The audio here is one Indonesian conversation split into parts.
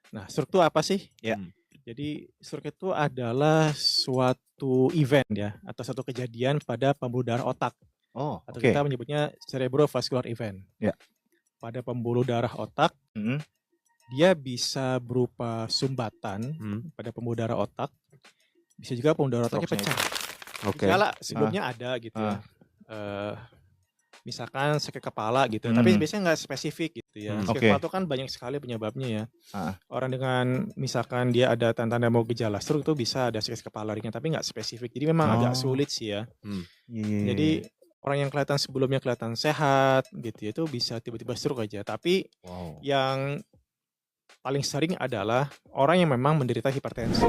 Nah, stroke itu apa sih? Ya. Jadi stroke itu adalah suatu event ya, atau satu kejadian pada pembuluh darah otak, Oh, atau oke. kita menyebutnya cerebrovascular event. Ya. Pada pembuluh darah otak, Mhm. dia bisa berupa sumbatan pada pembuluh darah otak, bisa juga pembuluh darah otaknya Stroke-nya pecah. Oke. Gejala sebelumnya ada gitu ya. Misalkan sakit kepala gitu, tapi biasanya nggak spesifik gitu ya. Sakit kepala itu kan banyak sekali penyebabnya ya. Orang dengan misalkan dia ada tanda-tanda mau gejala stroke itu bisa ada sakit kepala ringan, tapi nggak spesifik. Jadi memang agak sulit sih ya. Jadi orang yang sebelumnya kelihatan sehat gitu ya, itu bisa tiba-tiba stroke aja. Tapi yang paling sering adalah orang yang memang menderita hipertensi.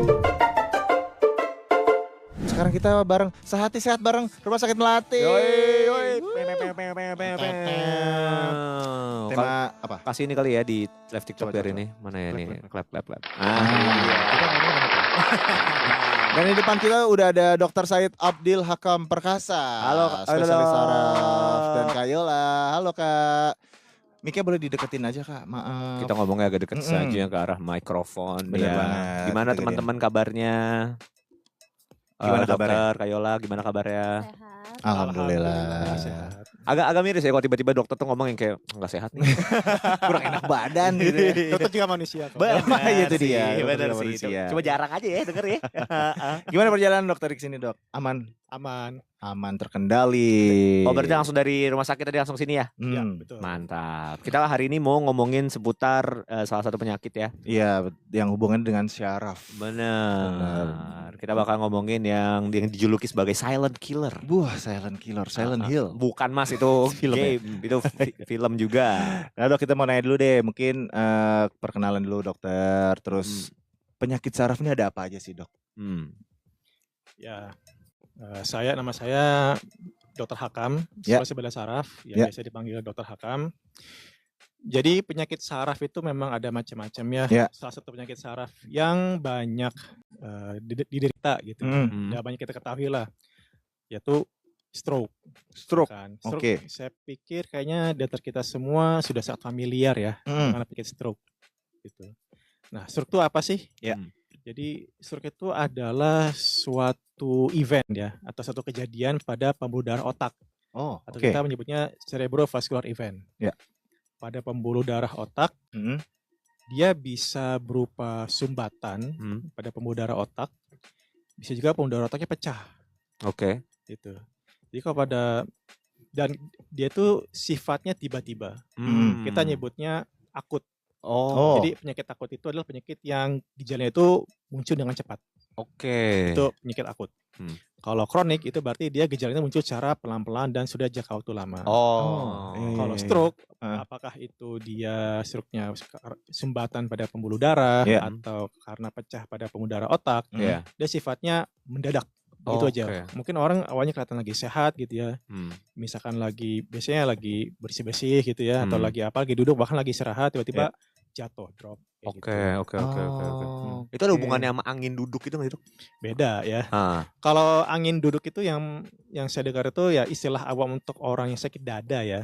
Sekarang kita bareng Sehati Sehat bareng Rumah Sakit Melati. Tema apa? Kasih ini kali ya di live TikTok biar ini. Mana ya nih? Clap. Dan di depan kita udah ada Dr. Said Abdil Hakam Perkasa. Halo, spesialis saraf dan Kayola. Halo Kak. Mic-nya boleh dideketin aja Kak, maaf. Kita ngomongnya agak deket saja ke arah mikrofon. Bener ya. banget. Gimana teman-teman kabarnya? Gimana dokter Kayola, gimana kabarnya? Sehat. Alhamdulillah. Sehat. Agak miris ya kalau tiba-tiba dokter tuh ngomong yang kayak nggak sehat nih. Kurang enak badan gitu ya. Dokter juga manusia. Itu dia. Benar sih. Coba jarang aja ya denger ya. Gimana perjalanan dokter di sini, Dok? Aman terkendali. Oh, berarti langsung dari rumah sakit tadi langsung sini ya? Iya, betul. Mantap. Kita hari ini mau ngomongin seputar salah satu penyakit ya. Iya, yang hubungan dengan syaraf. Benar. Kita bakal ngomongin yang dijuluki sebagai silent killer. Wah, silent killer, Silent Hill. Bukan Mas, itu Film game, itu film juga. Nah, Dok, kita mau nanya dulu deh, mungkin perkenalan dulu dokter, terus penyakit saraf ini ada apa aja sih, Dok? Ya, nama saya Dr. Hakam, spesialis bedah saraf, yang biasa dipanggil Dr. Hakam. Jadi penyakit saraf itu memang ada macam-macam ya. Salah satu penyakit saraf yang banyak diderita gitu, ya banyak kita ketahui lah, yaitu stroke. Kan. Stroke, saya pikir kayaknya data kita semua sudah sangat familiar ya dengan penyakit stroke. Gitu. Nah, stroke itu apa sih? Jadi stroke itu adalah suatu event ya, atau satu kejadian pada pembuluh darah otak, atau kita menyebutnya cerebrovascular event. Pada pembuluh darah otak, dia bisa berupa sumbatan pada pembuluh darah otak, bisa juga pembuluh darah otaknya pecah. Gitu. Jadi dan dia tuh sifatnya tiba-tiba. Kita nyebutnya akut. Jadi penyakit akut itu adalah penyakit yang gejalanya itu muncul dengan cepat. Itu penyakit akut. Kalau kronik itu berarti dia gejalanya muncul secara pelan-pelan dan sudah jangka waktu lama. Kalau stroke, apakah itu dia stroke-nya sumbatan pada pembuluh darah atau karena pecah pada pembuluh darah otak, dia sifatnya mendadak. Gitu aja. Mungkin orang awalnya kelihatan lagi sehat gitu ya. Misalkan biasanya lagi bersih-bersih gitu ya, atau lagi duduk bahkan lagi istirahat, tiba-tiba jatuh, drop. Oke. Itu ada hubungannya sama angin duduk itu nggak itu? Beda ya. Kalau angin duduk itu yang saya dengar itu ya istilah awam untuk orang yang sakit dada ya.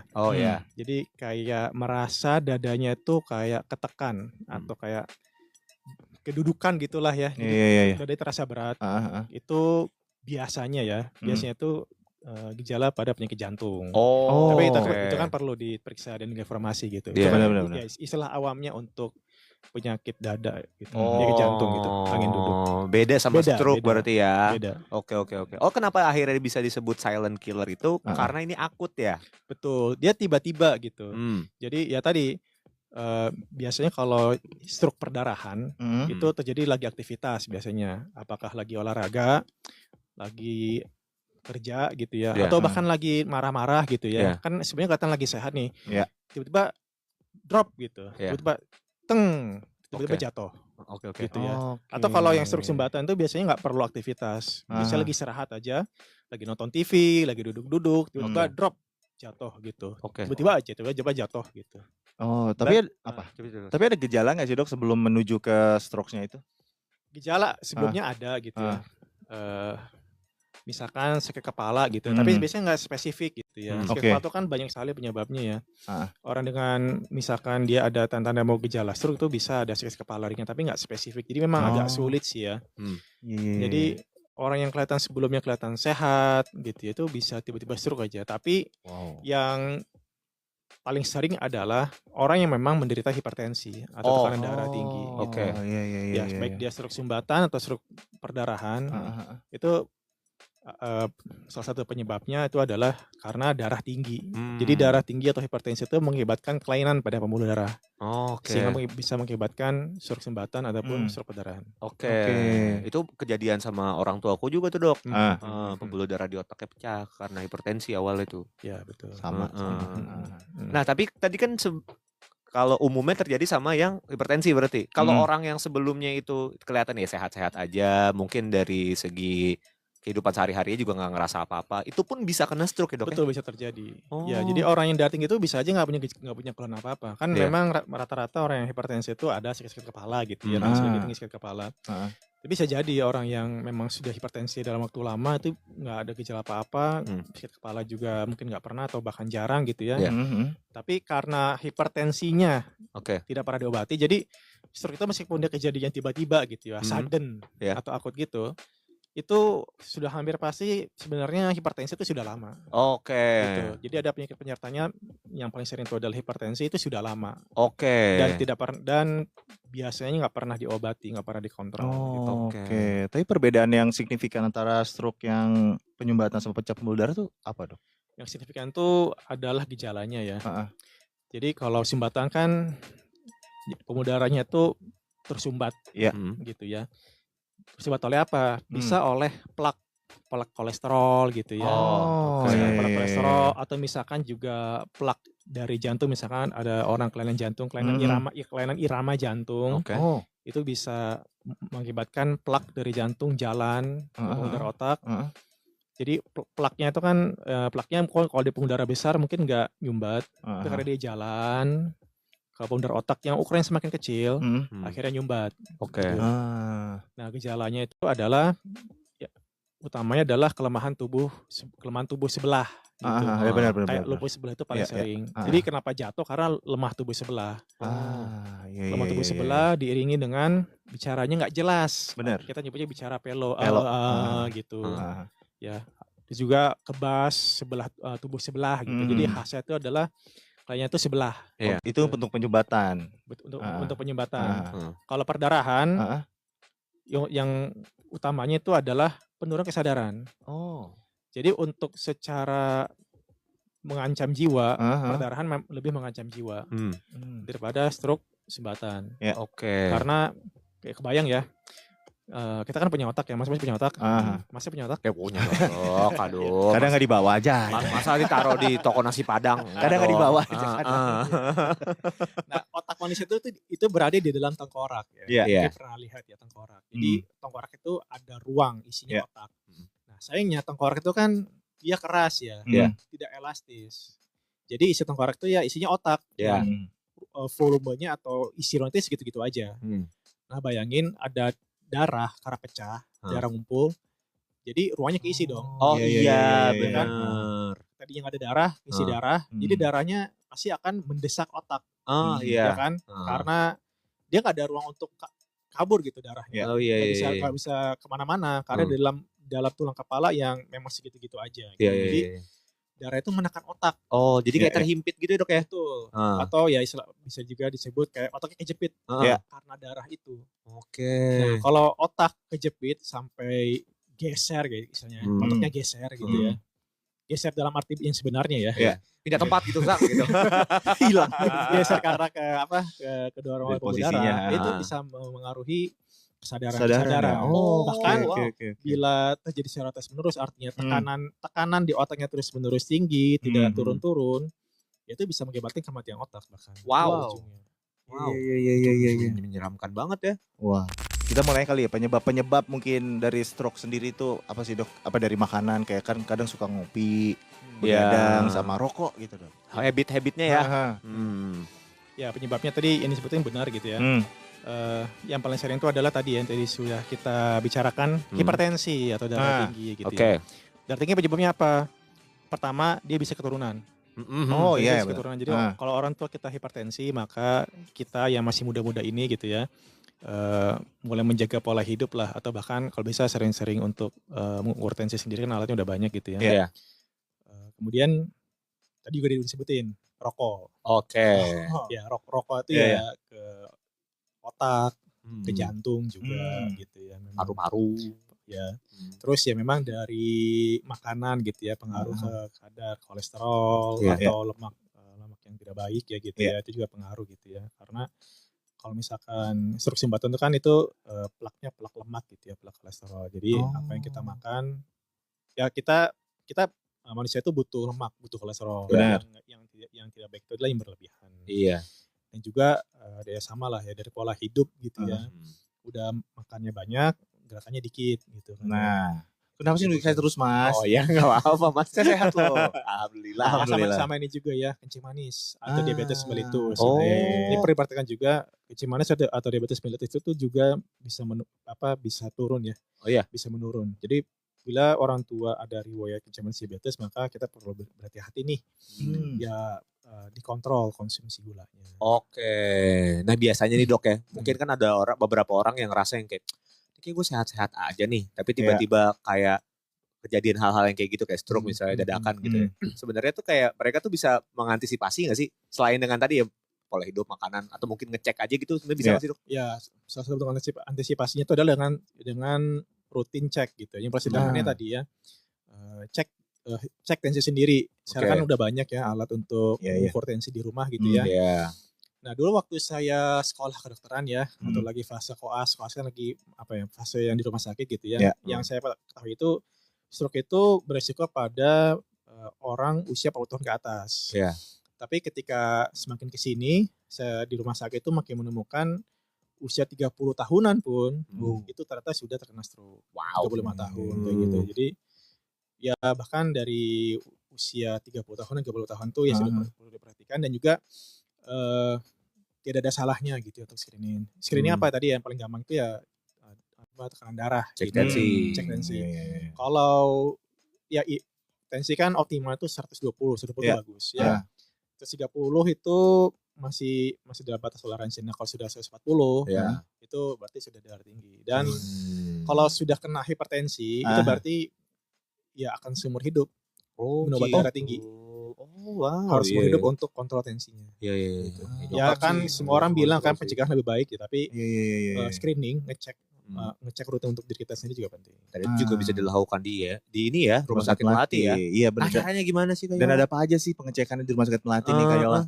Jadi kayak merasa dadanya itu kayak ketekan atau kayak kedudukan gitulah ya. Jadi dadanya terasa berat. Itu biasanya itu gejala pada penyakit jantung. Tapi itu kan perlu diperiksa dan informasi gitu. Benar. Istilah awamnya untuk penyakit dada gitu, penyakit jantung gitu, angin duduk. Beda sama stroke berarti ya. Beda. Oke. Oh, kenapa akhirnya bisa disebut silent killer itu? Karena ini akut ya. Betul, dia tiba-tiba gitu. Jadi ya tadi biasanya kalau stroke perdarahan itu terjadi lagi aktivitas biasanya, apakah lagi olahraga, lagi kerja gitu ya, atau bahkan lagi marah-marah gitu ya. Kan sebenarnya kelihatan lagi sehat nih. Tiba-tiba drop gitu. Tiba-tiba tiba-tiba jatuh. Gitu ya. Atau kalau yang stroke sumbatan itu biasanya nggak perlu aktivitas. Biasanya lagi istirahat aja, lagi nonton TV, lagi duduk-duduk, tiba-tiba drop, jatuh gitu. Tiba-tiba jatuh gitu. Tapi apa? Tapi ada gejala nggak sih, Dok, sebelum menuju ke stroke-nya itu? Gejala sebelumnya ada gitu ya. misalkan sakit kepala gitu, tapi Hmm. biasanya nggak spesifik gitu ya. Sakit Oke. kepala itu kan banyak sekali penyebabnya ya. Ah. Orang dengan misalkan dia ada tanda-tanda mau gejala stroke itu bisa ada sakit kepala ringan, tapi nggak spesifik. Jadi memang agak Oh. sulit sih ya. Iya, iya, Jadi iya. orang yang kelihatan sebelumnya kelihatan sehat gitu ya, itu bisa tiba-tiba stroke aja. Tapi Wow. yang paling sering adalah orang yang memang menderita hipertensi atau tekanan darah tinggi Oh, gitu. Oke. iya, iya, iya, Ya, iya, baik iya. dia stroke sumbatan atau stroke perdarahan, Heeh, heeh. itu salah satu penyebabnya itu adalah karena darah tinggi. Jadi darah tinggi atau hipertensi itu mengakibatkan kelainan pada pembuluh darah, sehingga Oke. bisa mengakibatkan stroke sumbatan ataupun Hmm. stroke perdarahan. Oke. Oke. Itu kejadian sama orang tuaku juga tuh, Dok. Ah. Pembuluh darah di otaknya pecah karena hipertensi awal itu. Ya, betul. Sama, sama. Mm. Nah, tapi tadi kan kalau umumnya terjadi sama yang hipertensi berarti. Kalau orang yang sebelumnya itu kelihatan ya sehat-sehat aja, mungkin dari segi kehidupan sehari-harinya juga nggak ngerasa apa-apa, itu pun bisa kena stroke ya, Dok? Betul, bisa terjadi. Ya, Oh. jadi orang yang darah tinggi itu bisa aja nggak punya keluhan apa-apa. Kan Iya. memang rata-rata orang yang hipertensi itu ada sakit-sakit kepala gitu ya, Ah. sakit tinggi, sakit kepala. Heeh. Tapi bisa jadi orang yang memang sudah hipertensi dalam waktu lama itu nggak ada gejala apa-apa, sakit kepala juga mungkin nggak pernah atau bahkan jarang gitu ya. Iya. Tapi karena hipertensinya Oke. tidak pernah diobati, jadi stroke itu meskipun dia kejadian tiba-tiba gitu ya, sudden Iya. atau akut gitu, itu sudah hampir pasti sebenarnya hipertensi itu sudah lama. Oke. Gitu. Jadi ada penyakit penyertanya yang paling sering itu adalah hipertensi, itu sudah lama Oke. dan biasanya nggak pernah diobati, nggak pernah dikontrol gitu. Oh, oke. Tapi perbedaan yang signifikan antara stroke yang penyumbatan sama pecah pembuluh darah tuh apa, Dok? Yang signifikan itu adalah gejalanya ya. Heeh. Jadi kalau sumbatan kan pembuluh darahnya itu tersumbat Iya. gitu ya. Tersumbat oleh apa? Bisa oleh plak kolesterol gitu ya. Oh, Misalkan iya, plak iya, kolesterol iya. atau misalkan juga plak dari jantung, misalkan ada orang kelainan jantung, kelainan irama jantung. Oke. Oh. Itu bisa mengakibatkan plak dari jantung jalan ke pembuluh darah otak. Heeh. Jadi plaknya itu kan plaknya kalau di pembuluh darah besar mungkin nggak nyumbat, tapi karena dia jalan ke pembuluh darah otak yang ukurannya semakin kecil, akhirnya nyumbat. Oke. Gitu. Nah, gejalanya itu adalah utamanya adalah kelemahan tubuh sebelah gitu. Ya benar. Kayak lumpuh sebelah itu paling Iya, iya. sering. Jadi kenapa jatuh? Karena lemah tubuh sebelah. Iya, Lemah tubuh sebelah diiringi dengan bicaranya nggak jelas. Benar. Kita nyebutnya bicara pelo. Gitu. Ya. Terus juga kebas sebelah tubuh sebelah gitu. Jadi khasnya itu adalah kayaknya itu sebelah. Iya. Itu bentuk penyumbatan. Untuk penyumbatan. Kalau perdarahan yang utamanya itu adalah penurunan kesadaran. Oh. Jadi untuk secara mengancam jiwa, perdarahan lebih mengancam jiwa daripada stroke sumbatan. Ya. Oke. Karena kayak kebayang ya, kita kan punya otak ya, Mas punya otak. Masnya punya otak? Kayak punya, Dok. Aduh. Kadang nggak dibawa aja. Masa ditaruh di toko nasi Padang? Kadang nggak dibawa aja. Nah, otak manusia itu berada di dalam tengkorak ya. Iya. Kita pernah lihat ya tengkorak. Jadi tengkorak itu ada ruang isinya otak. Nah, sayangnya tengkorak itu kan dia keras ya, tidak elastis. Jadi isi tengkorak itu ya isinya otak. Iya. Volumenya atau isi ruang itu segitu-gitu aja. Nah, bayangin ada darah karena pecah, darah ngumpul. Jadi ruangnya keisi dong. Oh iya, benar. benar. Tadinya nggak ada darah, isi darah. Jadi darahnya pasti akan mendesak otak. Oh Ya iya. kan? Karena dia nggak ada ruang untuk kabur gitu darahnya. Oh iya. Nggak bisa kemana-mana karena dalam tulang kepala yang memang segitu-gitu aja. Gitu. Iya. Jadi darah itu menekan otak. Oh, jadi kayak terhimpit gitu, Dok ya? Betul. Atau ya bisa juga disebut kayak otaknya kejepit karena darah itu. Oke. Nah, kalau otak kejepit sampai geser gitu misalnya, otaknya geser gitu ya. Geser dalam arti yang sebenarnya ya. Iya. Pindah tempat gitu, Sak, gitu. Hilang. Geser karena ke dorongan pembuluh darah, itu Posisinya. bisa mengaruhi kesadaran. Bahkan bila terjadi secara terus menerus, artinya tekanan di otaknya terus menerus tinggi, tidak turun-turun, itu bisa mengakibatkan kematian otak bahkan. Wow. Iya. Menyeramkan banget ya. Wah. Kita mulai kali ya penyebab mungkin dari stroke sendiri itu apa sih, Dok? Apa dari makanan kayak kan kadang suka ngopi, begadang sama rokok gitu, Dok. Habit-habitnya ya. Ya, penyebabnya tadi yang disebutin benar gitu ya. yang paling sering itu adalah tadi yang tadi sudah kita bicarakan, hipertensi atau darah tinggi gitu Oke. ya. Darah tinggi penyebabnya apa? Pertama, dia bisa keturunan. Oh Dia iya, bisa keturunan. Jadi Ah. kalau orang tua kita hipertensi, maka kita yang masih muda-muda ini gitu ya, mulai menjaga pola hidup lah, atau bahkan kalau bisa sering-sering untuk mengukur tensi sendiri, kan alatnya udah banyak gitu ya. Iya. Kemudian tadi juga disebutin rokok. Oke. Ya rokok itu Iya, ya ke otak, ke Hmm. jantung juga gitu ya. Memang. Paru-paru. Ya. Terus ya memang dari makanan gitu ya, pengaruh ke kadar kolesterol Iya. atau lemak yang tidak baik ya gitu Iya. ya, itu juga pengaruh gitu ya. Karena kalau misalkan stroke sumbatan itu kan itu plaknya plak lemak gitu ya, plak kolesterol. Jadi apa yang kita makan, ya kita manusia itu butuh lemak, butuh kolesterol. Benar. Yang tidak baik itu adalah yang berlebihan. Iya. Dan juga ya sama lah ya dari pola hidup gitu ya. Udah makannya banyak, gerakannya dikit gitu kan. Nah, kenapa sih saya terus Mas? Oh ya nggak apa-apa Mas. Saya sehat loh. Alhamdulillah. Nah, Alhamdulillah. sama ini juga ya, kencing manis atau diabetes mellitus. Oh. Ini perlu diperhatikan juga, kencing manis atau diabetes mellitus itu juga bisa bisa turun ya. Oh iya. Bisa menurun. Jadi bila orang tua ada riwayat kencing manis diabetes, maka kita perlu berhati-hati nih. Ya dikontrol konsumsi gulanya. Oke. Nah biasanya nih dok ya, mungkin kan ada beberapa orang yang ngerasa yang kayak gue sehat-sehat aja nih, tapi tiba-tiba kayak kejadian hal-hal yang kayak gitu kayak stroke misalnya dadakan gitu ya. Sebenarnya tuh kayak mereka tuh bisa mengantisipasi nggak sih selain dengan tadi ya pola hidup, makanan, atau mungkin ngecek aja gitu sebenarnya bisa nggak sih dok? Ya salah satu antisipasinya itu adalah dengan rutin cek gitu. Yang pasti tadi ya cek tensi sendiri. Sekarang kan udah banyak ya alat untuk mengukur tensi di rumah gitu ya. Iya. Nah dulu waktu saya sekolah kedokteran ya, atau lagi fase koas kan lagi fase yang di rumah sakit gitu ya. Yang saya ketahui itu stroke itu beresiko pada orang usia 40 tahun ke atas. Iya. Tapi ketika semakin kesini, saya di rumah sakit itu makin menemukan usia 30 tahunan pun itu ternyata sudah terkena stroke. Wow. 35 tahun kayak gitu. Jadi ya bahkan dari usia 30 tahun dan 30 tahun tuh ya sudah perlu diperhatikan, dan juga tidak ada salahnya gitu untuk screening. Screening apa tadi yang paling gampang itu ya tekanan darah, Cek gitu. tensi. Cek tensi. Kalau ya tensi kan optimal itu 120 bagus ya. 130 itu masih dalam batas toleransi. Nah kalau sudah 140 itu berarti sudah darah tinggi. Dan kalau sudah kena hipertensi itu berarti ya akan seumur hidup minum obat darah tinggi. Harus seumur hidup untuk kontrol tensinya. Iya. Ya kan semua orang bilang kan pencegahan lebih baik ya, tapi screening, ngecek rutin untuk diri kita sendiri juga penting. Dan itu juga bisa dilakukan di ini ya, rumah sakit Melati ya. Iya benar. Caranya gimana sih Kak Dan Yola? ada apa aja sih pengecekannya di rumah sakit Melati nih Kak Yola?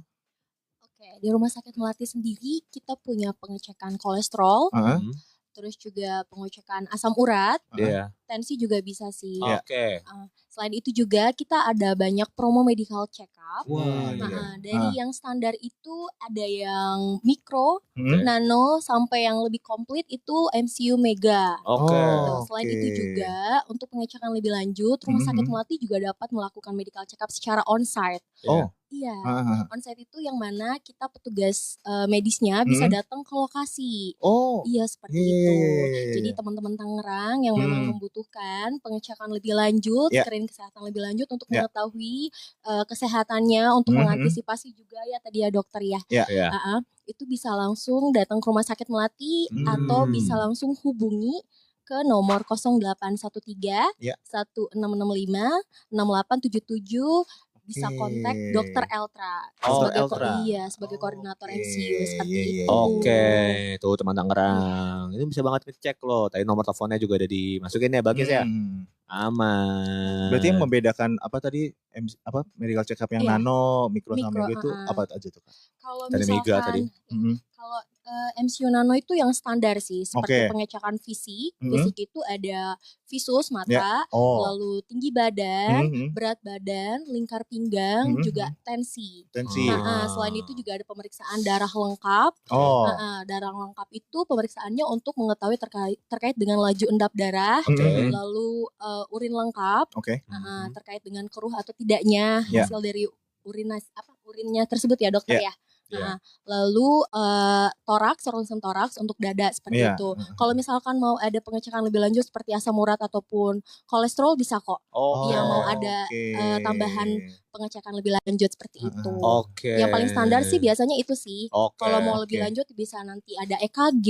Oke, di rumah sakit Melati sendiri kita punya pengecekan kolesterol, terus juga pengecekan asam urat, Iya. tensi juga bisa sih. Oke. Selain itu juga kita ada banyak promo medical check up. Wah, Dari yang standar itu ada yang mikro, nano, sampai yang lebih komplit itu MCU mega. Oke. Gitu. Selain itu juga untuk pengecekan lebih lanjut, rumah sakit Melati juga dapat melakukan medical check up secara on-site. Iya, on-site itu yang mana kita petugas medisnya bisa datang ke lokasi. Iya, seperti itu. Jadi teman-teman Tangerang yang memang membutuhkan pengecekan lebih lanjut, screening kesehatan lebih lanjut untuk mengetahui kesehatannya, untuk mengantisipasi juga ya tadi ya dokter ya. Itu bisa langsung datang ke rumah sakit Melati atau bisa langsung hubungi ke nomor 0813 1665 6877. Bisa kontak Dokter Eltra sebagai koordinator MCU seperti itu. Oke, tuh teman Tangerang. Ini bisa banget ngecek loh. Tadi nomor teleponnya juga ada dimasukin ya, Bagus ya. Aman. Berarti yang membedakan apa tadi medical check up yang nano, mikro sama mega itu apa aja tuh Kak? Kalau Tadi mega tadi. Kalau MCU nano itu yang standar sih, seperti pengecekan fisik. Fisik itu ada visus mata, lalu tinggi badan, berat badan, lingkar pinggang, juga tensi. Selain itu juga ada pemeriksaan darah lengkap. Darah lengkap itu pemeriksaannya untuk mengetahui terkait dengan laju endap darah, lalu urin lengkap, terkait dengan keruh atau tidaknya hasil dari urinnya tersebut ya dokter ya. Nah, lalu toraks, ronsen toraks untuk dada seperti itu. Kalau misalkan mau ada pengecekan lebih lanjut seperti asam urat ataupun kolesterol bisa kok. Yang mau ada tambahan pengecekan lebih lanjut seperti itu. Yang paling standar sih biasanya itu sih. Kalau mau lebih lanjut bisa nanti ada EKG,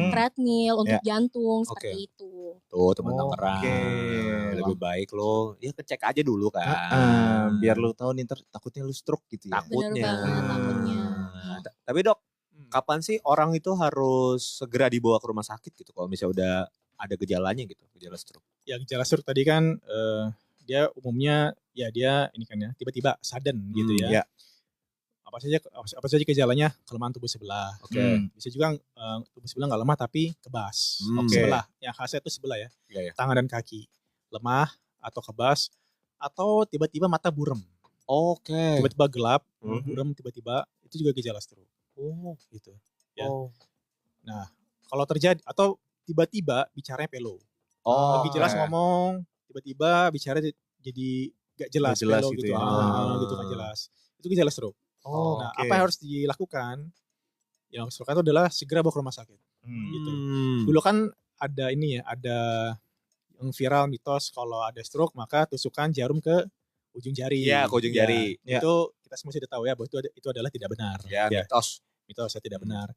treadmill untuk jantung seperti itu. Tuh teman tangerang. Lebih baik lo ya ngecek aja dulu kan. Biar lu tahu nih takutnya lu stroke gitu ya. Takutnya. Bener banget, takutnya. Tapi dok, kapan sih orang itu harus segera dibawa ke rumah sakit gitu kalau misalnya udah ada gejalanya gitu, gejala stroke? Ya gejala stroke tadi kan dia umumnya ya dia ini kan ya tiba-tiba sudden gitu ya. Apa saja gejalanya? Kelemahan tubuh sebelah. Bisa juga tubuh sebelah nggak lemah tapi kebas. Sebelah, yang khasnya itu sebelah ya. Tangan dan kaki lemah atau kebas atau tiba-tiba mata buram. Tiba-tiba gelap, buram tiba-tiba itu juga gejala stroke. Gitu. Ya. Nah, kalau terjadi atau tiba-tiba bicaranya pelo. Lebih jelas ngomong, tiba-tiba bicara jadi gak jelas, pelo gitu. Gitu gak jelas. Itu gejala stroke. Nah, apa yang harus dilakukan? Yang harus dilakukan itu adalah segera bawa ke rumah sakit. Gitu. Dulu kan ada ini ya, ada yang viral mitos kalau ada stroke maka tusukan jarum ke ujung jari. Iya, ke ujung jari. Itu kita semua sudah tahu ya bahwa itu adalah tidak benar. Ya, mitos. Mitos ya tidak benar.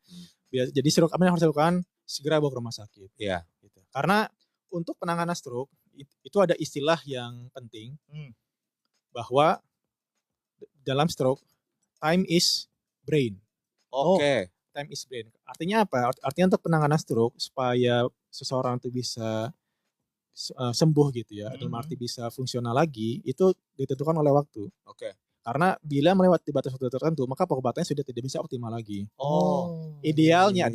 Jadi stroke apa yang harus dilakukan? Segera bawa ke rumah sakit. Iya. Gitu. Karena untuk penanganan stroke itu ada istilah yang penting bahwa dalam stroke time is brain. Time is brain. Artinya apa? Artinya untuk penanganan stroke supaya seseorang itu bisa sembuh gitu ya, dalam arti bisa fungsional lagi, itu ditentukan oleh waktu. Karena bila melewati batas waktu tertentu, maka pengobatannya sudah tidak bisa optimal lagi. Idealnya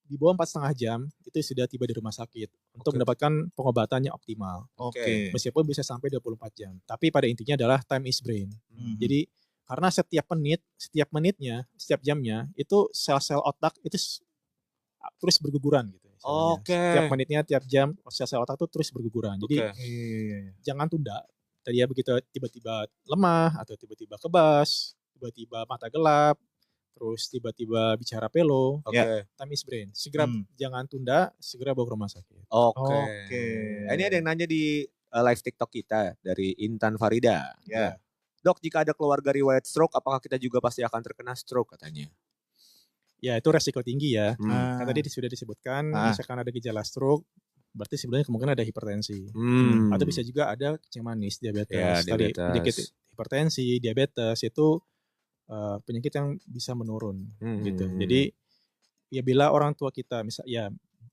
di bawah 4,5 jam itu sudah tiba di rumah sakit untuk mendapatkan pengobatannya optimal. Meskipun bisa sampai 24 jam. Tapi pada intinya adalah time is brain. Jadi karena setiap menitnya, setiap jamnya itu sel-sel otak itu terus berguguran gitu. Tiap menitnya, tiap jam sel-sel otak itu terus berguguran. Jadi jangan tunda. Tadi ya begitu tiba-tiba lemah atau tiba-tiba kebas, tiba-tiba mata gelap, terus tiba-tiba bicara pelo, time is brain. Segera jangan tunda, segera bawa ke rumah sakit. Ini ada yang nanya di live TikTok kita dari Intan Farida. Dok, jika ada keluarga riwayat stroke, apakah kita juga pasti akan terkena stroke katanya? Ya itu resiko tinggi ya. Kan tadi sudah disebutkan, misalkan ada gejala stroke, berarti sebenarnya kemungkinan ada hipertensi. Atau bisa juga ada kencing manis, diabetes. Tadi sedikit hipertensi, diabetes itu penyakit yang bisa menurun gitu. Jadi ya bila orang tua kita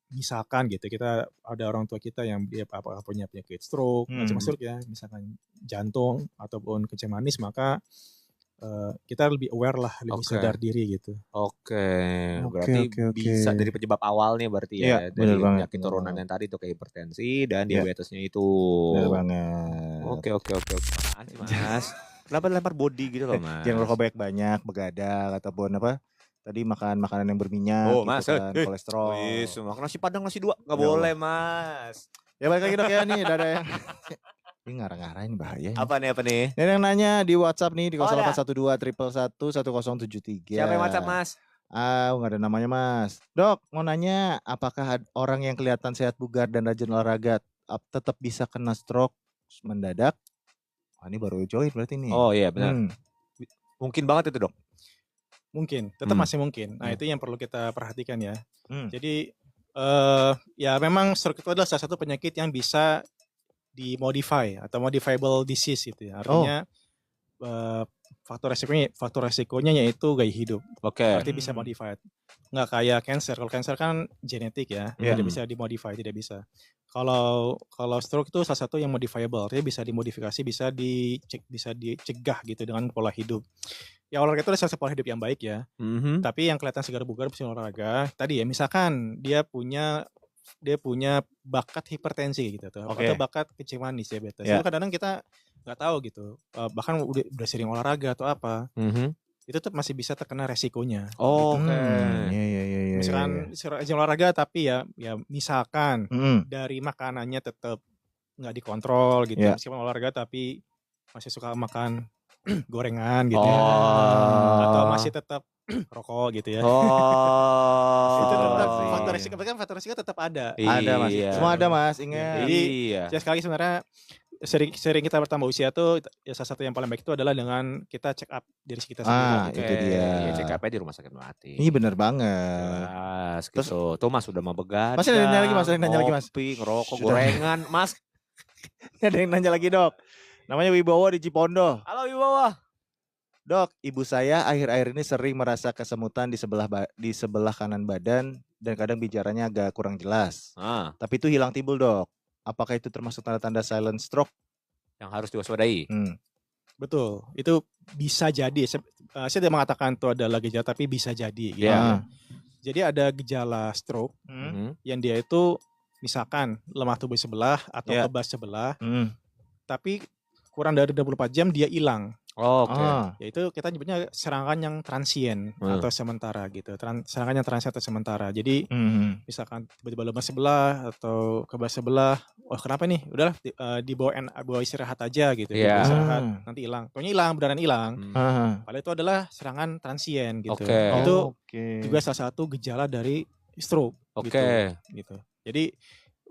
misalkan gitu, kita ada orang tua kita yang dia apakah punya penyakit stroke, macam stroke ya, misalkan jantung ataupun kencing manis, maka kita lebih aware lah, lebih sadar diri gitu. Berarti bisa dari penyebab awalnya berarti ya, dari penyakit turunan yang tadi tuh kayak hipertensi dan diabetesnya itu. Benar banget. Oke. Apaan sih Mas? Kenapa lempar body gitu loh Mas? Jangan rokok banyak-banyak, begadang ataupun apa? Tadi makan makanan yang berminyak, gitu Mas, kan, kolesterol. Makan nasi padang, nasi 2, nggak boleh Mas. Ya balik lagi dok ya nih, ada yang ini ngarang-ngarang ini bahaya. Apa nih? Ini yang nanya di WhatsApp nih di 0812 111 1073. Siapa yang WhatsApp Mas? Nggak ada namanya Mas. Dok, mau nanya apakah orang yang kelihatan sehat bugar dan rajin olahraga tetap bisa kena stroke mendadak? Ini baru join berarti nih. Oh iya benar. Mungkin banget itu dok. Mungkin, tetap masih mungkin. Nah itu yang perlu kita perhatikan ya. Jadi ya memang stroke itu adalah salah satu penyakit yang bisa dimodify atau modifiable disease gitu ya. Artinya faktor resikonya yaitu gaya hidup. Berarti bisa modified. Nggak kayak cancer. Kalau cancer kan genetik ya, tidak bisa dimodify, tidak bisa. Kalau stroke itu salah satu yang modifiable, artinya bisa dimodifikasi, bisa dicegah gitu dengan pola hidup. Ya olahraga itu adalah salah satu pola hidup yang baik ya. Tapi yang kelihatan segar bugar bisa olahraga. Tadi ya misalkan dia punya bakat hipertensi gitu atau bakat kencing manis, diabetes. Itu kadang-kadang kita nggak tahu gitu. Bahkan udah sering olahraga atau apa. Itu tetap masih bisa terkena resikonya. Misalkan rajin olahraga tapi ya misalkan dari makanannya tetap nggak dikontrol gitu. Meskipun olahraga tapi masih suka makan gorengan gitu ya. Atau masih tetap rokok gitu ya. Itu tetap Oh. faktor risiko, kan faktor risiko tetap ada. Ada Mas. Iya. Semua ada Mas, ingat. Jadi Iya. sekali lagi sebenarnya sering kita bertambah usia tuh ya salah satu yang paling baik itu adalah dengan kita check up diri kita sendiri. Itu dia. Ya check up di rumah sakit melati. Ini bener banget. Jelas Terus- gitu. Tuh Mas udah mau begadang. Mas, ada yang nanya lagi, Mas, ada yang nanya lagi, Mas. Kopi, ngerokok, Sudah. gorengan, Mas. Ada yang nanya lagi, Dok. Namanya Wibowo di Cipondo. Halo Wibowo. Dok, ibu saya akhir-akhir ini sering merasa kesemutan di sebelah kanan badan dan kadang bicaranya agak kurang jelas. Ah, Tapi itu hilang timbul, Dok. Apakah itu termasuk tanda-tanda silent stroke? yang harus diwaspadai. Betul, itu bisa jadi. Saya tidak mengatakan itu adalah gejala, tapi bisa jadi. Gitu. Iya. Jadi ada gejala stroke Mhm. yang dia itu misalkan lemah tubuh sebelah atau Iya. kebas sebelah, tapi kurang dari 24 jam dia hilang. Oke. Yaitu kita nyebutnya serangan yang transien atau sementara gitu. Serangan yang transien atau sementara. Jadi misalkan tiba-tiba lemah sebelah atau kebas sebelah, oh kenapa nih? Udahlah dibawa istirahat aja gitu. Iya. Dibawa istirahat, nanti hilang. Pokoknya hilang, beneran hilang. Hmm. Padahal itu adalah serangan transien gitu. Oke. Itu juga salah satu gejala dari stroke. Oke. Gitu. Jadi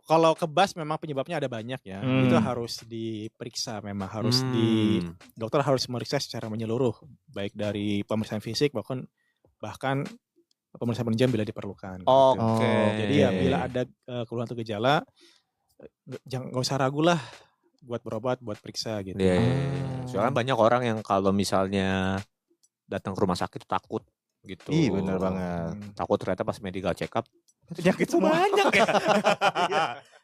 kalau kebas memang penyebabnya ada banyak ya. Itu harus diperiksa memang harus dokter harus memeriksa secara menyeluruh baik dari pemeriksaan fisik bahkan pemeriksaan penunjang bila diperlukan. Gitu. Oke. Jadi ya bila ada keluhan atau gejala nggak usah ragu lah buat berobat, buat periksa gitu. Iya. Soalnya banyak orang yang kalau misalnya datang ke rumah sakit takut gitu. Iya benar banget. Takut ternyata pas medical check up Penyakit semua. banyak ya.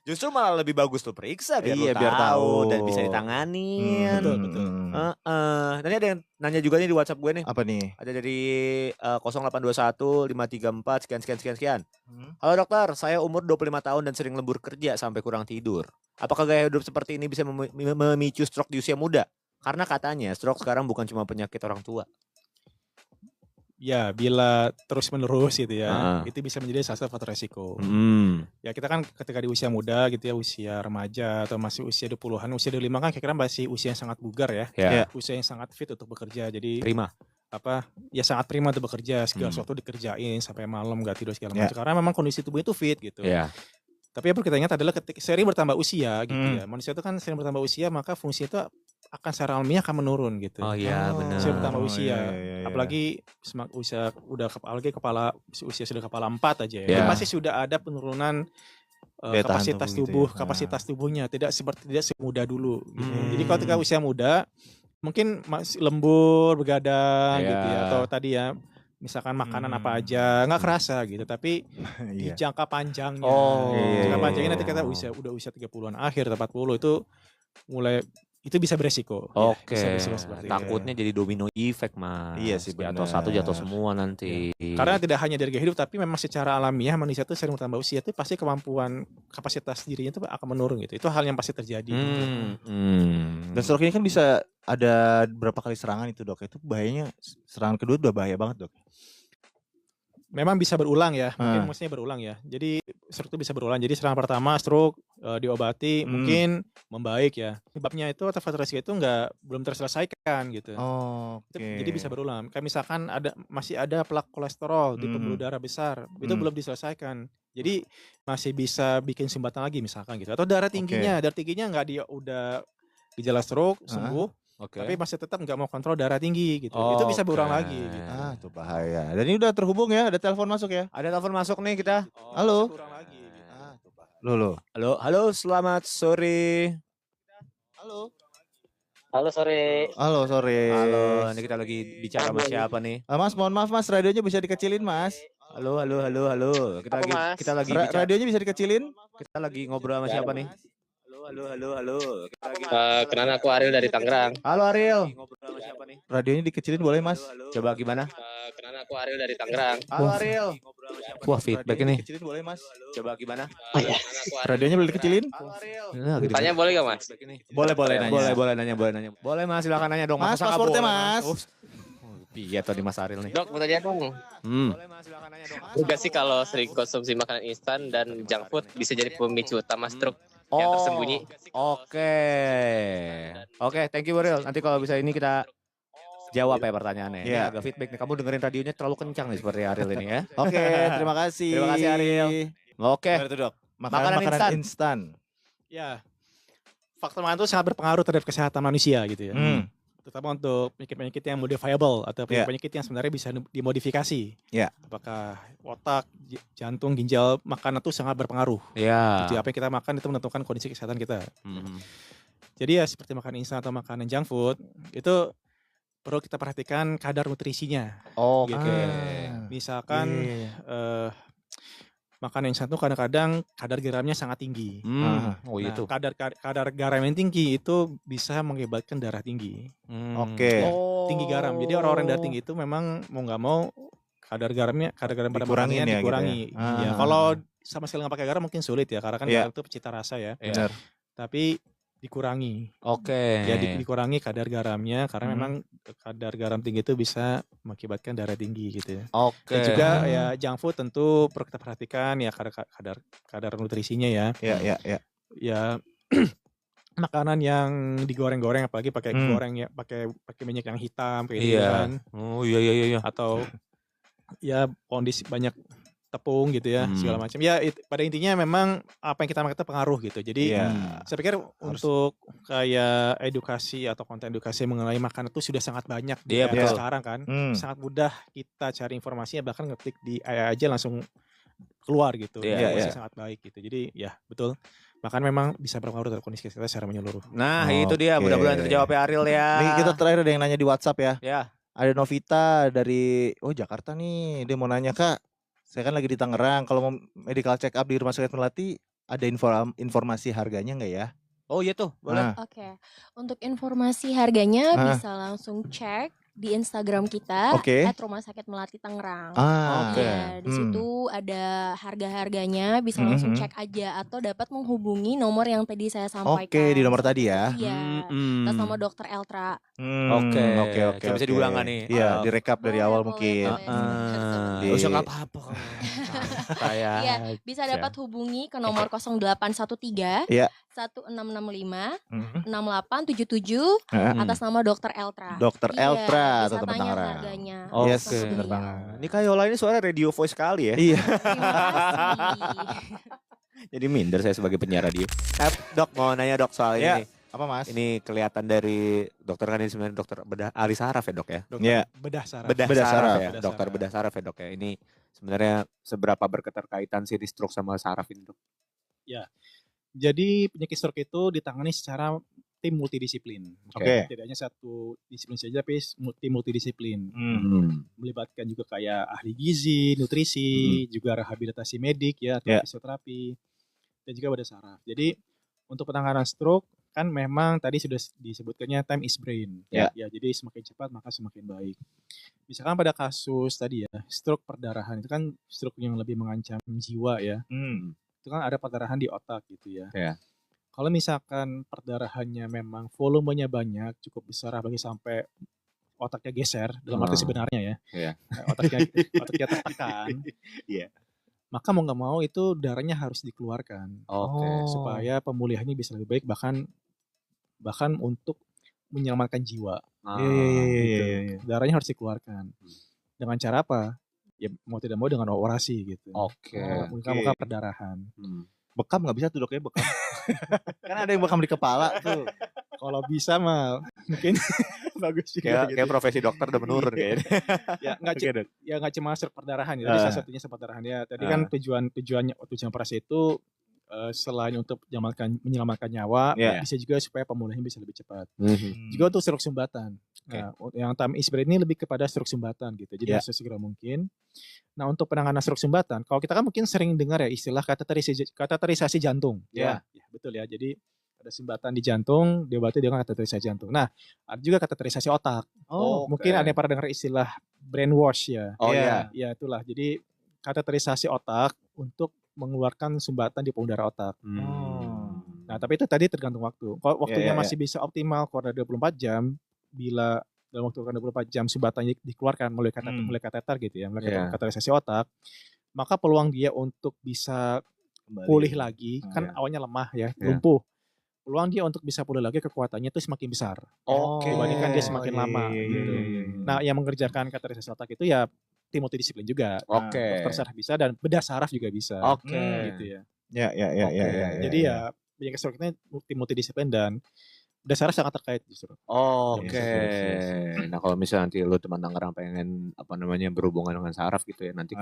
Justru malah lebih bagus tuh periksa biar Iya, lu biar tahu. dan bisa ditanganin. Betul. Tadi ada yang nanya juga nih di WhatsApp gue nih. Apa nih? Ada dari 0821 534 sekian. Halo dokter, saya umur 25 tahun dan sering lembur kerja sampai kurang tidur. Apakah gaya hidup seperti ini bisa memicu stroke di usia muda? Karena katanya stroke sekarang bukan cuma penyakit orang tua. Ya, bila terus menerus gitu ya, itu bisa menjadi salah satu faktor resiko. Ya kita kan ketika di usia muda gitu ya, usia remaja atau masih usia 20-an, usia 25 kan kira-kira masih usia yang sangat bugar ya. Ya. Usia yang sangat fit untuk bekerja. Jadi Prima. ya sangat prima untuk bekerja, segala sesuatu dikerjain sampai malam nggak tidur segala macam. Karena memang kondisi tubuh itu fit gitu. Ya. Tapi yang perlu kita ingat adalah ketika sering bertambah usia gitu ya. Manusia itu kan sering bertambah usia, maka fungsi itu akan secara alamiah akan menurun gitu. Oh iya benar. Sering bertambah usia. Iya. Apalagi usia sudah kepala 4 aja ya. Ya. Itu pasti sudah ada penurunan Daya tahan kapasitas tubuh gitu tubuh, ya. kapasitas tubuhnya tidak semuda dulu gitu. Jadi kalau ketika usia muda mungkin masih lembur, begadang gitu ya, atau tadi ya misalkan makanan apa aja nggak kerasa gitu, tapi di jangka panjangnya, jangka panjangnya nanti kita udah usia 30-an akhir atau 40 itu mulai itu bisa beresiko. Oke. Ya, bisa beresiko seperti itu. Takutnya jadi domino effect, Mas. Iya sih, Jatuh benar. satu jatuh semua nanti. Karena tidak hanya dari gaya hidup, tapi memang secara alamiah manusia itu sering bertambah usia itu pasti kapasitas dirinya itu akan menurun gitu. Itu hal yang pasti terjadi. Dan stroke ini kan bisa ada berapa kali serangan itu dok? Itu bahayanya serangan kedua udah bahaya banget dok. Memang bisa berulang ya, mungkin maksudnya berulang ya. Jadi stroke itu bisa berulang. Jadi serangan pertama stroke diobati mungkin membaik ya. Sebabnya itu atau faktor resiko itu belum terselesaikan gitu. Jadi bisa berulang. Kayak misalkan masih ada plak kolesterol di pembuluh darah besar, itu belum diselesaikan. Jadi masih bisa bikin sumbatan lagi misalkan gitu. Atau darah tingginya nggak udah gejala stroke sembuh. Tapi masih tetap nggak mau kontrol darah tinggi gitu. Itu bisa berulang lagi gitu. Itu bahaya. Dan ini udah terhubung ya, ada telepon masuk ya. Ada telepon masuk nih kita. Halo. Bisa berulang lagi gitu. Halo, selamat sore. Halo sore. Halo, Ini kita lagi bicara sama siapa nih? Mas, mohon maaf Mas, radionya bisa dikecilin Mas. Halo. Apa, Mas? Kita lagi bicara. Radionya bisa dikecilin? Kita lagi ngobrol sama siapa nih? Halo. Kenal aku Ariel dari Tangerang. Halo Ariel. Ngobrol sama siapa nih? Radionya dikecilin boleh Mas? Coba gimana? Kenal aku Ariel dari Tangerang. Halo Ariel. Wah, feedback Radionya ini. dikecilin boleh Mas? Coba gimana? Radionya boleh dikecilin? Tanya boleh gak Mas? Boleh nanya. Boleh nanya. Boleh Mas, silakan nanya dong. Mas, Masa nggak passwordnya boleh, Mas. Iya tadi Mas Ariel nih. Dok, mau tanya dong. Boleh Mas, silakan nanya dong. Enggak sih kalau sering konsumsi makanan instan dan junk food bisa jadi pemicu utama stroke yang tersembunyi? Oke, thank you Ariel. Nanti kalau bisa ini kita Jawab ya pertanyaannya. Ini Iya. agak feedback nih. Kamu dengerin radionya terlalu kencang nih seperti Ariel ini ya. Oke, terima kasih. Terima kasih, Ariel. Oke. Gimana tuh, Dok? Makanan Makanan instan. Ya, faktor makanan itu sangat berpengaruh terhadap kesehatan manusia gitu ya. Terutama untuk penyakit-penyakit yang modifiable atau penyakit yang sebenarnya bisa dimodifikasi. Ya. Apakah otak, jantung, ginjal, makanan itu sangat berpengaruh. Ya. Jadi apa yang kita makan itu menentukan kondisi kesehatan kita. Mhm. Jadi ya seperti makanan instan atau makanan junk food itu perlu kita perhatikan kadar nutrisinya. Oke. Gitu. Misalkan makanan instan itu kadang-kadang kadar garamnya sangat tinggi. Oh itu. Kadar garam yang tinggi itu bisa mengakibatkan darah tinggi. Oke. Tinggi garam. Jadi orang-orang darah tinggi itu memang mau nggak mau kadar garam pada Dikurangin makanannya ya, dikurangi. gitu ya. Ya, kalau sama sekali nggak pakai garam mungkin sulit ya, karena kan Iya. garam itu pencipta rasa ya. Benar. Tapi dikurangi. Oke. Ya dikurangi kadar garamnya karena memang kadar garam tinggi itu bisa mengakibatkan darah tinggi gitu ya. Oke. Dan juga ya junk food tentu perlu kita perhatikan ya kadar nutrisinya ya. Ya. Ya makanan yang digoreng-goreng apalagi pakai goreng ya pakai minyak yang hitam kayak gitu kan. Oh iya. Atau ya kondisi banyak tepung gitu ya segala macam. Ya pada intinya memang apa yang kita makan itu pengaruh gitu. Jadi saya pikir untuk kayak edukasi atau konten edukasi mengenai makanan itu sudah sangat banyak di era sekarang kan. Sangat mudah kita cari informasinya, bahkan ngetik di AI aja langsung keluar gitu. Informasi sangat baik gitu. Jadi ya betul. Makan memang bisa berpengaruh terhadap kondisi kita secara menyeluruh. Nah itu dia, mudah-mudahan terjawab ya Ariel ya. Nih kita terakhir ada yang nanya di WhatsApp ya. Ya. Ada Novita dari Jakarta nih. Dia mau nanya, Kak, saya kan lagi di Tangerang. Kalau mau medical check up di Rumah Sakit Melati, ada informasi harganya nggak ya? Oh iya tuh, boleh. Oke. Untuk informasi harganya bisa langsung cek di Instagram kita @Rumah Sakit Melati Tangerang. Oke. Ya, di situ ada harga-harganya, bisa langsung cek aja atau dapat menghubungi nomor yang tadi saya sampaikan. Oke, di nomor tadi ya. Iya. Atas nama Dokter Eltra. Oke. Coba bisa diulang nggak nih? Iya, direkap dari awal Boleh, mungkin. boleh. Usah nggak apa-apa. Saya. Iya, bisa dapat hubungi ke nomor 0813 Iya. 1665 6877 atas nama Dokter Eltra. Dokter Eltra bisa atau teman tanya Tangerang. harganya. Yes, Oke. bener banget. Ini Kak Yola ini suara radio voice sekali ya. Iya. Terima kasih. Jadi minder saya sebagai penyiar radio. Dok mau nanya dok soal ini. Apa Mas? Ini kelihatan dari dokter kan ini sebenarnya dokter bedah Ali Saraf ya dok ya. Dokter bedah saraf. Bedah Bedah saraf saraf. ya. Bedah Dokter saraf. bedah saraf ya dok ya. Ini sebenarnya seberapa berketerkaitan sih di stroke sama saraf ini dok? Jadi penyakit stroke itu ditangani secara tim multidisiplin. Oke. Tidak hanya satu disiplin saja, tapi tim multidisiplin. Melibatkan juga kayak ahli gizi, nutrisi, juga rehabilitasi medik ya, atau fisioterapi, dan juga bedah saraf. Jadi untuk penanganan stroke kan memang tadi sudah disebutkannya time is brain. Ya, jadi semakin cepat maka semakin baik. Misalkan pada kasus tadi ya, stroke perdarahan itu kan stroke yang lebih mengancam jiwa ya. Itu kan ada perdarahan di otak gitu ya. Kalau misalkan perdarahannya memang volumenya banyak, cukup besar apalagi sampai otaknya geser dalam arti sebenarnya ya. Otaknya tertekan. Maka mau nggak mau itu darahnya harus dikeluarkan. Supaya pemulihannya bisa lebih baik, bahkan untuk menyelamatkan jiwa. Gitu. Darahnya harus dikeluarkan. Dengan cara apa? Ya mau tidak mau dengan operasi gitu. Muka perdarahan. Bekam nggak bisa tuh dok ya, bekam. Kan ada yang bekam di kepala tuh. Kalau bisa mah mungkin bagus juga. Kayak profesi dokter udah menurun kayaknya. Ya nggak cuma stroke perdarahan ya. Tadi salah satunya stroke perdarahan ya. Tadi kan tujuan operasi itu selain untuk menyelamatkan nyawa, bisa juga supaya pemulihannya bisa lebih cepat. Juga untuk stroke sumbatan. Nah, yang time is brain ini lebih kepada stroke sumbatan gitu. Jadi harus segera mungkin. Nah, untuk penanganan stroke sumbatan, kalau kita kan mungkin sering dengar ya istilah kateterisasi jantung. Ya, betul ya. Jadi ada sumbatan di jantung, diobati dengan kateterisasi jantung. Nah, ada juga kateterisasi otak. Mungkin ada yang pernah dengar istilah brainwash ya. Ya, itulah. Jadi kateterisasi otak untuk mengeluarkan sumbatan di pembuluh darah otak. Nah, tapi itu tadi tergantung waktu. Kalau waktunya masih bisa optimal, kalau ada 24 jam, bila dalam waktu 24 jam sumbatannya dikeluarkan melalui kateter gitu ya, melalui kateterisasi otak, maka peluang dia untuk bisa pulih lagi, kan awalnya lemah ya, lumpuh. peluang dia untuk bisa pulih lagi kekuatannya itu semakin besar. Oke. Dibandingkan dia semakin iya, lama iya, gitu. iya, iya. Nah, yang mengerjakan kateterisasi otak itu ya tim multidisiplin juga. Oke. Dokter saraf bisa dan bedah saraf juga bisa. Oke. Gitu ya. Ya, ya, ya, ya, Oke. ya, Jadi ya penyakit stroke ini tim multidisiplin dan bedah saraf sangat terkait justru. Oke. Yes, yes, yes. Nah kalau misalnya nanti lu teman Tangerang pengen berhubungan dengan saraf gitu ya, nanti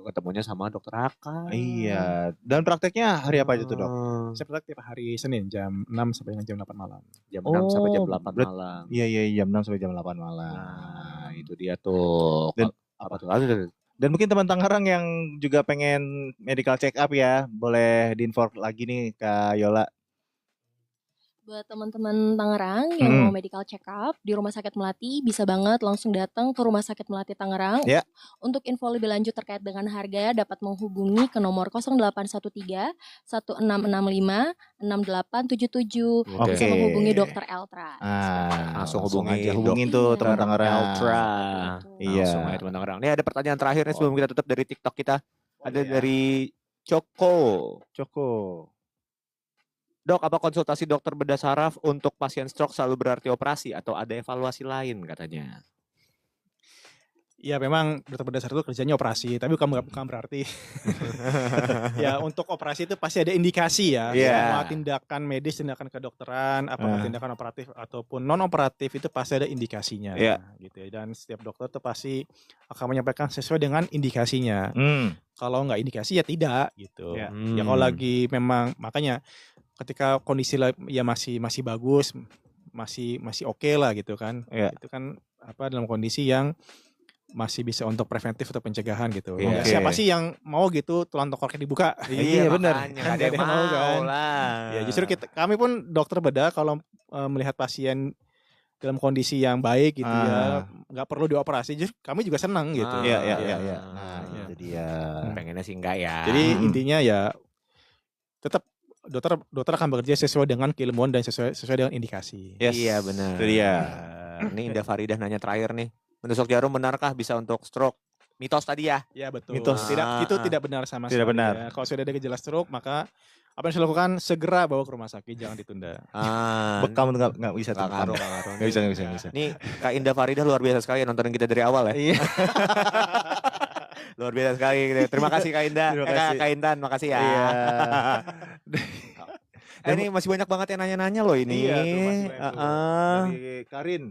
ketemunya sama dokter Haka. Iya. Dan prakteknya hari apa aja tuh, Dok? Saya praktek tiap hari Senin jam 6 sampai dengan jam 8 malam. Jam 6 sampai jam 8 berat- malam. Iya, iya, jam 6 sampai jam 8 malam. Nah, itu dia tuh. Dan- apa tuh? Aduh. Dan mungkin teman Tangerang yang juga pengen medical check up ya, boleh diinfo lagi nih Kak Yola. Buat teman-teman Tangerang yang mau medical check up di Rumah Sakit Melati, bisa banget langsung datang ke Rumah Sakit Melati Tangerang. Ya. Untuk info lebih lanjut terkait dengan harga dapat menghubungi ke nomor 0813 1665 6877. Oke. Bisa menghubungi Dokter Eltra. Langsung aja hubungi hubungin tuh teman Dokter Tangerang. Eltra. Iya. Langsung aja teman Tangerang. Ini ada pertanyaan terakhir nih sebelum kita tutup dari TikTok kita. Ada iya. dari Coko. Dok, apa konsultasi dokter bedah saraf untuk pasien stroke selalu berarti operasi atau ada evaluasi lain katanya? Ya memang dokter bedah saraf itu kerjanya operasi, tapi bukan berarti. Ya untuk operasi itu pasti ada indikasi ya. Iya. Semua tindakan medis, tindakan kedokteran, apakah tindakan operatif ataupun non operatif itu pasti ada indikasinya. Iya. Gitu ya. Dan setiap dokter itu pasti akan menyampaikan sesuai dengan indikasinya. Kalau nggak indikasi ya tidak gitu. Iya. Ya kalau lagi memang makanya ketika kondisi ya masih bagus, masih oke lah gitu kan. Iya. Itu kan dalam kondisi yang masih bisa untuk preventif atau pencegahan gitu. Iya. Ya, siapa sih yang mau gitu tulang tengkoraknya dibuka? Iya, benar. makanya, Kan ada yang nggak ada yang mau kan. lah. Ya justru kami pun dokter bedah kalau melihat pasien dalam kondisi yang baik gitu ya, nggak perlu dioperasi, justru kami juga senang gitu. Iya. Iya. Nah, Iya. itu dia. Pengennya sih enggak ya. Jadi intinya ya tetap dokter akan bekerja sesuai dengan keilmuan dan sesuai dengan indikasi. Yes. Iya benar. Itu dia. Ini Indah Faridah nanya terakhir nih. Menusuk jarum benarkah bisa untuk stroke? Mitos tadi ya. Ya betul. Mitos. Itu tidak benar sama Tidak sekali. benar. Ya. Kalau sudah ada gejala stroke maka apa yang harus dilakukan segera bawa ke rumah sakit, jangan ditunda. Bekam tuh nggak bisa tuh. Nggak ngaruh. Nggak bisa. Nih Kak Indah Faridah luar biasa sekali nontonin kita dari awal ya. Iya. Luar biasa sekali. Terima kasih Kak Indah. Terima kasih. Kak Intan, makasih ya. Iya. Ini masih banyak banget yang nanya-nanya loh ini. Iya, tuh masih banyak tuh. Dari Karin.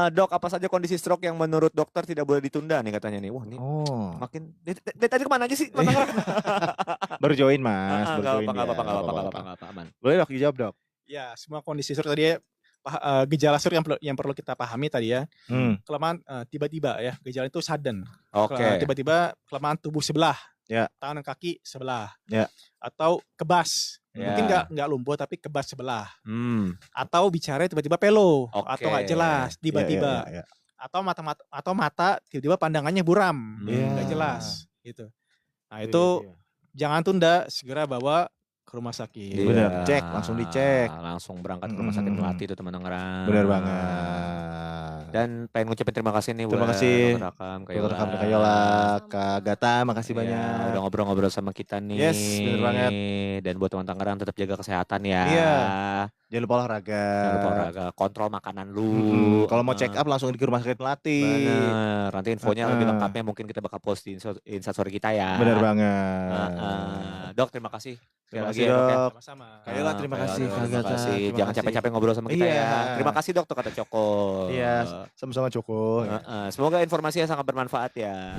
Dok, apa saja kondisi stroke yang menurut dokter tidak boleh ditunda nih katanya nih. Wah, ini makin dari tadi kemana aja sih? Baru join Mas. Enggak apa-apa, aman. Boleh Dok dijawab Dok. Ya, semua kondisi stroke tadi gejala stroke yang perlu kita pahami tadi ya. Kelemahan tiba-tiba ya, gejala itu sudden. Oke. Tiba-tiba kelemahan tubuh sebelah. Ya. Tangan dan kaki sebelah. Ya. Atau kebas. Ya. Mungkin nggak lumpuh tapi kebas sebelah. Atau Atau bicara tiba-tiba pelo. Oke. Atau nggak jelas tiba-tiba. Iya. Atau mata tiba-tiba pandangannya buram. Iya. Nggak jelas gitu. Nah itu jangan tunda, segera bawa ke rumah sakit. Iya. Bener, cek, langsung dicek. Langsung berangkat ke rumah sakit Melati itu teman Tangerang. Bener banget. Dan pengen ngucapin terima kasih nih Terima buat kasih. Dokter Hakam, Kak Dokter Yola. Hakam, Kak Yola, Kak Gata, makasih Iya, banyak. udah ngobrol-ngobrol sama kita nih. Yes, bener banget. Dan buat teman Tangerang tetap jaga kesehatan ya. Iya. Jangan lupa olahraga. Jangan lupa olahraga, kontrol makanan lu. Kalau mau check up langsung ke rumah sakit Melati. Bener. Nanti infonya lebih lengkapnya mungkin kita bakal post di Instastory kita ya. Bener banget. Dok, terima kasih. Terima Sekali kasih lagi ya, Dok, ya. Dok. Sama-sama. Kak Yola, terima Kak kasih. Yola, Kak terima Gata, kasih. terima Jangan kasih. capek-capek ngobrol sama kita Iya. ya. Terima kasih dok, tuh kata Coko. Iya, sama-sama Coko. Semoga informasinya sangat bermanfaat ya.